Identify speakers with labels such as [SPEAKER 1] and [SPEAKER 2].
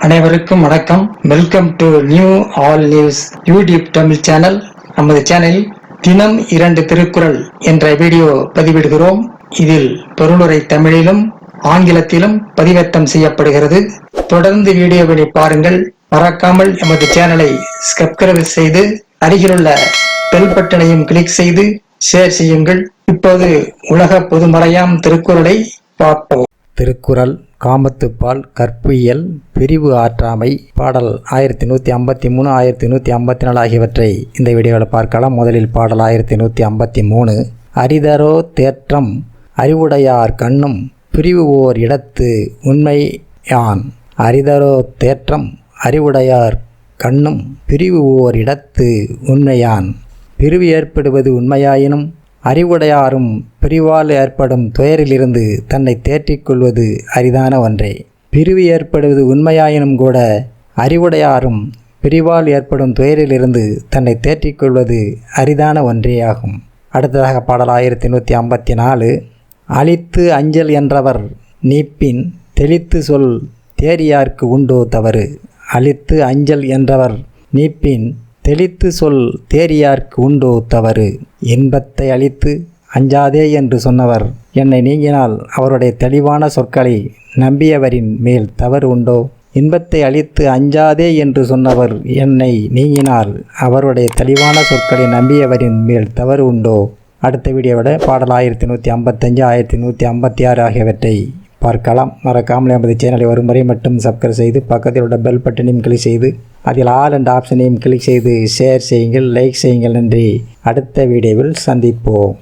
[SPEAKER 1] அனைவருக்கும் வணக்கம். Welcome to new all news YouTube Tamil channel. நமது சேனலில் தினம் 2 திருக்குறள் என்ற வீடியோ பதிவிடுகிறோம். இதில் பொருளுரை தமிழிலும் ஆங்கிலத்திலும் பதிவேற்றம் செய்யப்படுகிறது. தொடர்ந்து வீடியோவினை பாருங்கள். மறக்காமல் எமது சேனலை சப்ஸ்கிரைப் செய்து அருகிலுள்ள பெல் பட்டனையும் கிளிக் செய்து ஷேர் செய்யுங்கள். இப்போது உலக பொதுமறையாம் திருக்குறளை பார்ப்போம்.
[SPEAKER 2] திருக்குறள் காமத்துப்பால் கற்பியல் பிரிவு ஆற்றாமை பாடல் 1153 1154 ஆகியவற்றை இந்த வீடியோவில் பார்க்கலாம். முதலில் பாடல் 1153. அரிதரோ தேற்றம் அறிவுடையார் கண்ணும் பிரிவு ஓர் இடத்து உண்மையான். அரிதரோ தேற்றம் அறிவுடையார் கண்ணும் பிரிவு ஓர் இடத்து உண்மையான். பிரிவு ஏற்படுவது உண்மையாயினும் அறிவுடையாரும் பிரிவால் ஏற்படும் துயரிலிருந்து தன்னை தேற்றிக் கொள்வது அரிதான ஒன்றே. பிரிவு ஏற்படுவது உண்மையாயினும் கூட அறிவுடையாரும் பிரிவால் ஏற்படும் துயரிலிருந்து தன்னை தேற்றிக் கொள்வது அரிதான ஒன்றே ஆகும். அடுத்ததாக பாடல் 1154. அழித்து அஞ்சல் என்றவர் நீப்பின் தெளித்து சொல் தேரியார்க்கு உண்டோ தவறு. அழித்து அஞ்சல் என்றவர் நீப்பின் தெளித்து சொல் தேரியார்க்கு உண்டோ தவறு. இன்பத்தை அழித்து அஞ்சாதே என்று சொன்னவர் என்னை நீங்கினால் அவருடைய தெளிவான சொற்களை நம்பியவரின் மேல் தவறு உண்டோ. இன்பத்தை அழித்து அஞ்சாதே என்று சொன்னவர் என்னை நீங்கினால் அவருடைய தெளிவான சொற்களை நம்பியவரின் மேல் தவறு உண்டோ. அடுத்த வீடியோவோட பாடல் 1155 1156 ஆகியவற்றை பார்க்கலாம். மறக்காமல் நமது சேனலை ஒருமுறை மட்டும் சப்ஸ்கிரைப் செய்து பக்கத்தில் உள்ள பெல் பட்டனையும் கிளிக் செய்து அதில் ஆல் என்ற ஆப்ஷனையும் கிளிக் செய்து ஷேர் செய்யுங்கள், லைக் செய்யுங்கள். நன்றி. அடுத்த வீடியோவில் சந்திப்போம்.